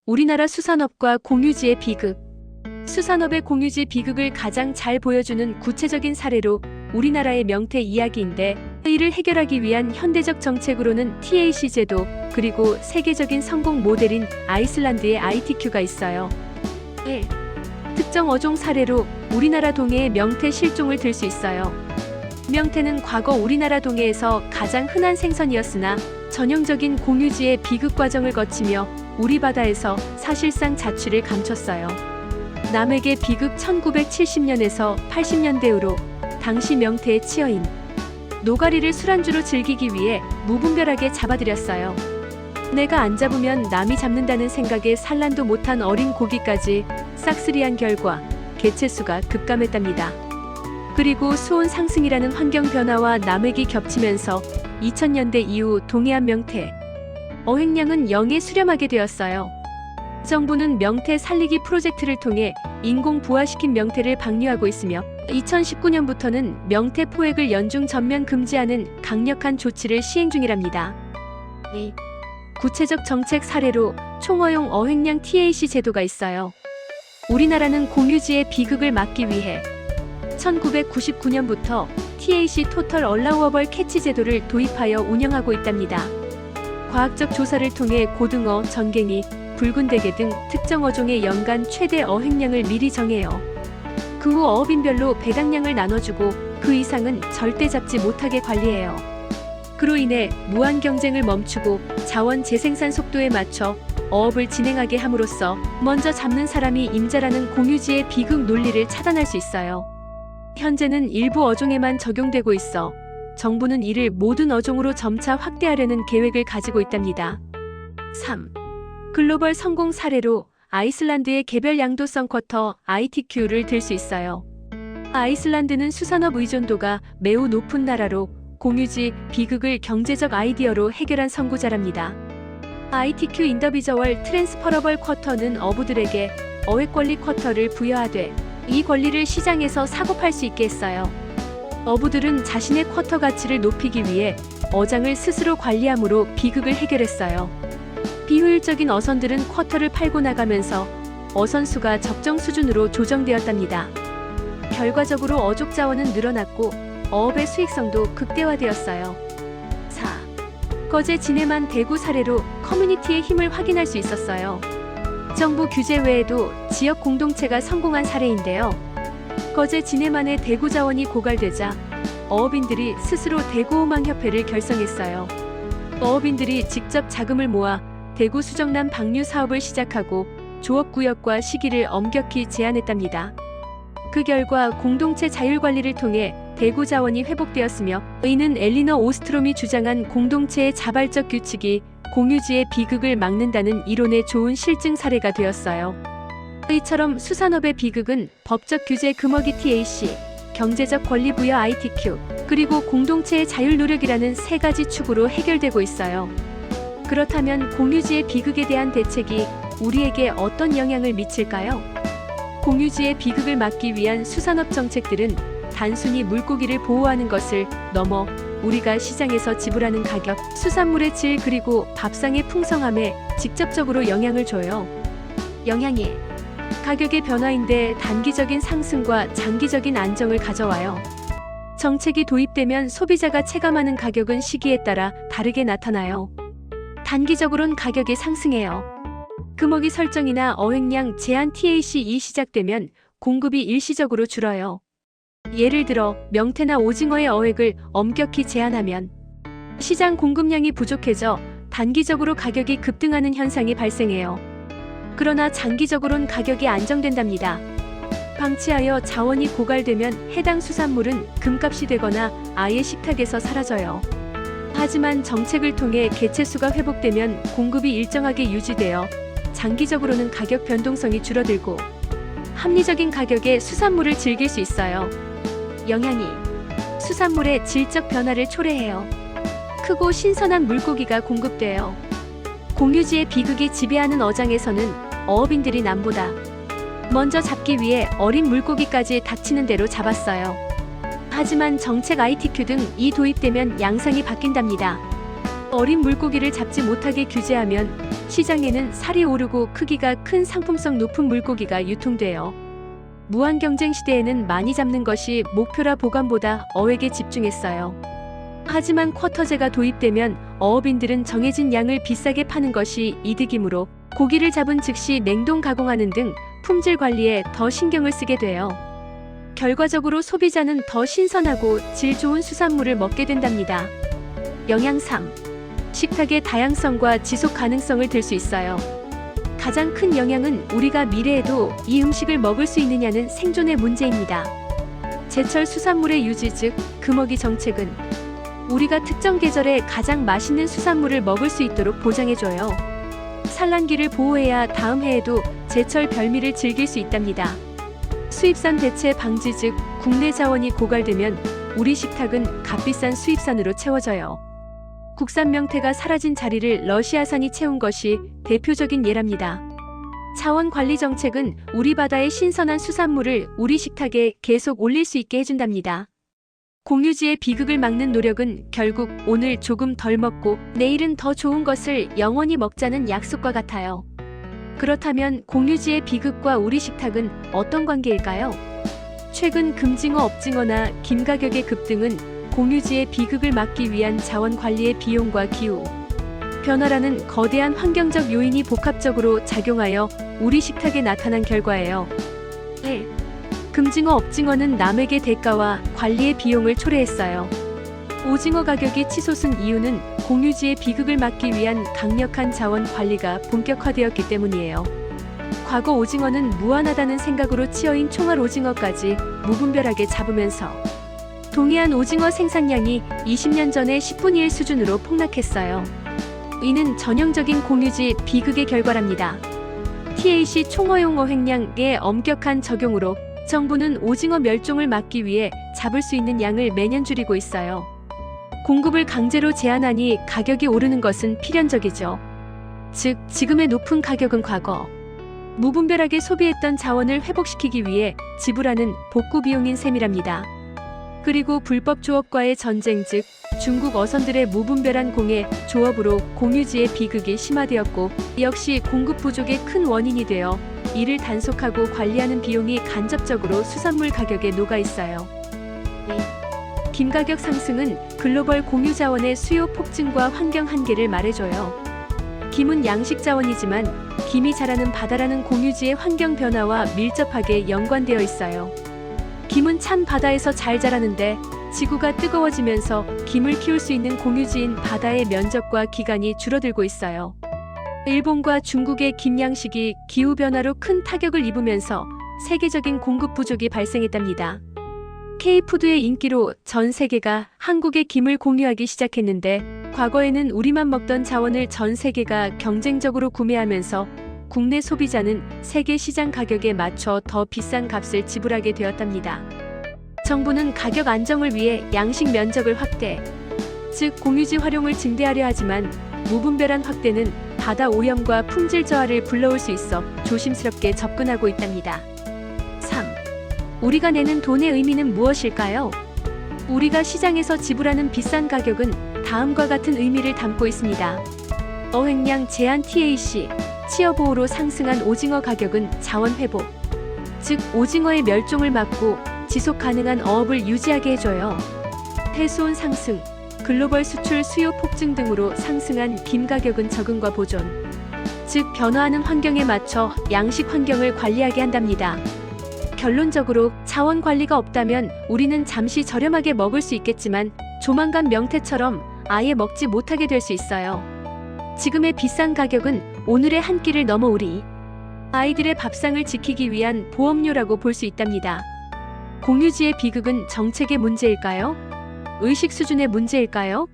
우리나라 수산업과 공유지의 비극. 수산업의 공유지 비극을 가장 잘 보여주는 구체적인 사례로 우리나라의 명태 이야기인데, 이를 해결하기 위한 현대적 정책으로는 TAC 제도, 그리고 세계적인 성공 모델인 아이슬란드의 ITQ가 있어요. 특정 어종 사례로 우리나라 동해의 명태 실종을 들 수 있어요. 명태는 과거 우리나라 동해에서 가장 흔한 생선이었으나 전형적인 공유지의 비극 과정을 거치며 우리 바다에서 사실상 자취를 감췄어요. 남획의 비극 1970년에서 80년대로 당시 명태의 치어인 노가리를 술안주로 즐기기 위해 무분별하게 잡아들였어요. 내가 안 잡으면 남이 잡는다는 생각에 산란도 못한 어린 고기까지 싹쓸이한 결과 개체수가 급감했답니다. 그리고 수온 상승이라는 환경 변화와 남획이 겹치면서 2000년대 이후 동해안 명태 어획량은 영에 수렴하게 되었어요. 정부는 명태 살리기 프로젝트를 통해 인공 부화시킨 명태를 방류하고 있으며 2019년부터는 명태 포획을 연중 전면 금지하는 강력한 조치를 시행 중이랍니다. 구체적 정책 사례로 총어용 어획량 TAC 제도가 있어요. 우리나라는 공유지의 비극을 막기 위해 1999년부터 TAC 토털 얼라우어벌 캐치 제도를 도입하여 운영하고 있답니다. 과학적 조사를 통해 고등어, 전갱이, 붉은 대게 등 특정 어종의 연간 최대 어획량을 미리 정해요. 그 후 어업인별로 배당량을 나눠주고 그 이상은 절대 잡지 못하게 관리해요. 그로 인해 무한 경쟁을 멈추고 자원 재생산 속도에 맞춰 어업을 진행하게 함으로써 먼저 잡는 사람이 임자라는 공유지의 비극 논리를 차단할 수 있어요. 현재는 일부 어종에만 적용되고 있어 정부는 이를 모든 어종으로 점차 확대하려는 계획을 가지고 있답니다. 3. 글로벌 성공 사례로 아이슬란드의 개별 양도성 쿼터 ITQ를 들 수 있어요. 아이슬란드는 수산업 의존도가 매우 높은 나라로 공유지 비극을 경제적 아이디어로 해결한 선구자랍니다. ITQ 인더비저월 트랜스퍼러벌 쿼터는 어부들에게 어획 권리 쿼터를 부여하되 이 권리를 시장에서 사고 팔 수 있게 했어요. 어부들은 자신의 쿼터 가치를 높이기 위해 어장을 스스로 관리함으로 비극을 해결했어요. 비효율적인 어선들은 쿼터를 팔고 나가면서 어선 수가 적정 수준으로 조정되었답니다. 결과적으로 어족 자원은 늘어났고 어업의 수익성도 극대화되었어요. 4. 거제 진해만 대구 사례로 커뮤니티의 힘을 확인할 수 있었어요. 정부 규제 외에도 지역 공동체가 성공한 사례인데요. 거제 진해만의 대구 자원이 고갈되자 어업인들이 스스로 대구호망협회를 결성했어요. 어업인들이 직접 자금을 모아 대구 수정남 방류 사업을 시작하고 조업구역과 시기를 엄격히 제한했답니다. 그 결과 공동체 자율관리를 통해 대구 자원이 회복되었으며, 이는 엘리너 오스트롬이 주장한 공동체의 자발적 규칙이 공유지의 비극을 막는다는 이론의 좋은 실증 사례가 되었어요. 이처럼 수산업의 비극은 법적 규제 금어기 TAC, 경제적 권리 부여 ITQ, 그리고 공동체의 자율 노력이라는 세 가지 축으로 해결되고 있어요. 그렇다면 공유지의 비극에 대한 대책이 우리에게 어떤 영향을 미칠까요? 공유지의 비극을 막기 위한 수산업 정책들은 단순히 물고기를 보호하는 것을 넘어 우리가 시장에서 지불하는 가격, 수산물의 질, 그리고 밥상의 풍성함에 직접적으로 영향을 줘요. 영향이 가격의 변화인데 단기적인 상승과 장기적인 안정을 가져와요. 정책이 도입되면 소비자가 체감하는 가격은 시기에 따라 다르게 나타나요. 단기적으론 가격이 상승해요. 금어기 설정이나 어획량 제한 TAC이 시작되면 공급이 일시적으로 줄어요. 예를 들어 명태나 오징어의 어획을 엄격히 제한하면 시장 공급량이 부족해져 단기적으로 가격이 급등하는 현상이 발생해요. 그러나 장기적으론 가격이 안정된답니다. 방치하여 자원이 고갈되면 해당 수산물은 금값이 되거나 아예 식탁에서 사라져요. 하지만 정책을 통해 개체수가 회복되면 공급이 일정하게 유지되어 장기적으로는 가격 변동성이 줄어들고 합리적인 가격에 수산물을 즐길 수 있어요. 영향이 수산물의 질적 변화를 초래해요. 크고 신선한 물고기가 공급돼요. 공유지의 비극이 지배하는 어장에서는 어업인들이 남보다 먼저 잡기 위해 어린 물고기까지 닥치는 대로 잡았어요. 하지만 정책 ITQ 등이 도입되면 양상이 바뀐답니다. 어린 물고기를 잡지 못하게 규제하면 시장에는 살이 오르고 크기가 큰 상품성 높은 물고기가 유통돼요. 무한 경쟁 시대에는 많이 잡는 것이 목표라 보관보다 어획에 집중했어요. 하지만 쿼터제가 도입되면 어업인들은 정해진 양을 비싸게 파는 것이 이득이므로 고기를 잡은 즉시 냉동 가공하는 등 품질 관리에 더 신경을 쓰게 돼요. 결과적으로 소비자는 더 신선하고 질 좋은 수산물을 먹게 된답니다. 영양 3. 식탁의 다양성과 지속 가능성을 들 수 있어요. 가장 큰 영향은 우리가 미래에도 이 음식을 먹을 수 있느냐는 생존의 문제입니다. 제철 수산물의 유지 즉 금어기 정책은 우리가 특정 계절에 가장 맛있는 수산물을 먹을 수 있도록 보장해줘요. 산란기를 보호해야 다음 해에도 제철 별미를 즐길 수 있답니다. 수입산 대체 방지 즉 국내 자원이 고갈되면 우리 식탁은 값비싼 수입산으로 채워져요. 국산 명태가 사라진 자리를 러시아산이 채운 것이 대표적인 예랍니다. 자원 관리 정책은 우리 바다의 신선한 수산물을 우리 식탁에 계속 올릴 수 있게 해준답니다. 공유지의 비극을 막는 노력은 결국 오늘 조금 덜 먹고 내일은 더 좋은 것을 영원히 먹자는 약속과 같아요. 그렇다면 공유지의 비극과 우리 식탁은 어떤 관계일까요? 최근 금징어, 업징어나 김가격의 급등은 공유지의 비극을 막기 위한 자원 관리의 비용과 기후 변화라는 거대한 환경적 요인이 복합적으로 작용하여 우리 식탁에 나타난 결과예요. 1. 금징어, 업징어는 남에게 대가와 관리의 비용을 초래했어요. 오징어 가격이 치솟은 이유는 공유지의 비극을 막기 위한 강력한 자원 관리가 본격화되었기 때문이에요. 과거 오징어는 무한하다는 생각으로 치어인 총알 오징어까지 무분별하게 잡으면서 동해안 오징어 생산량이 20년 전의 10분의 1 수준으로 폭락했어요. 이는 전형적인 공유지 비극의 결과랍니다. TAC 총어용 어획량의 엄격한 적용으로 정부는 오징어 멸종을 막기 위해 잡을 수 있는 양을 매년 줄이고 있어요. 공급을 강제로 제한하니 가격이 오르는 것은 필연적이죠. 즉, 지금의 높은 가격은 과거 무분별하게 소비했던 자원을 회복시키기 위해 지불하는 복구 비용인 셈이랍니다. 그리고 불법 조업과의 전쟁 즉 중국 어선들의 무분별한 공해 조업으로 공유지의 비극이 심화되었고 역시 공급 부족의 큰 원인이 되어 이를 단속하고 관리하는 비용이 간접적으로 수산물 가격에 녹아 있어요. 김가격 상승은 글로벌 공유 자원의 수요 폭증과 환경 한계를 말해줘요. 김은 양식 자원이지만 김이 자라는 바다라는 공유지의 환경 변화와 밀접하게 연관되어 있어요. 김은 찬 바다에서 잘 자라는데 지구가 뜨거워지면서 김을 키울 수 있는 공유지인 바다의 면적과 기간이 줄어들고 있어요. 일본과 중국의 김 양식이 기후변화로 큰 타격을 입으면서 세계적인 공급 부족이 발생했답니다. K푸드의 인기로 전 세계가 한국의 김을 공유하기 시작했는데 과거에는 우리만 먹던 자원을 전 세계가 경쟁적으로 구매하면서 국내 소비자는 세계 시장 가격에 맞춰 더 비싼 값을 지불하게 되었답니다. 정부는 가격 안정을 위해 양식 면적을 확대, 즉 공유지 활용을 증대하려 하지만 무분별한 확대는 바다 오염과 품질 저하를 불러올 수 있어 조심스럽게 접근하고 있답니다. 3. 우리가 내는 돈의 의미는 무엇일까요? 우리가 시장에서 지불하는 비싼 가격은 다음과 같은 의미를 담고 있습니다. 어획량 제한 TAC, 치어보호로 상승한 오징어 가격은 자원 회복, 즉 오징어의 멸종을 막고 지속 가능한 어업을 유지하게 해줘요. 해수온 상승, 글로벌 수출 수요 폭증 등으로 상승한 김 가격은 적응과 보존, 즉 변화하는 환경에 맞춰 양식 환경을 관리하게 한답니다. 결론적으로 자원 관리가 없다면 우리는 잠시 저렴하게 먹을 수 있겠지만 조만간 명태처럼 아예 먹지 못하게 될 수 있어요. 지금의 비싼 가격은 오늘의 한 끼를 넘어 우리 아이들의 밥상을 지키기 위한 보험료라고 볼 수 있답니다. 공유지의 비극은 정책의 문제일까요? 의식 수준의 문제일까요?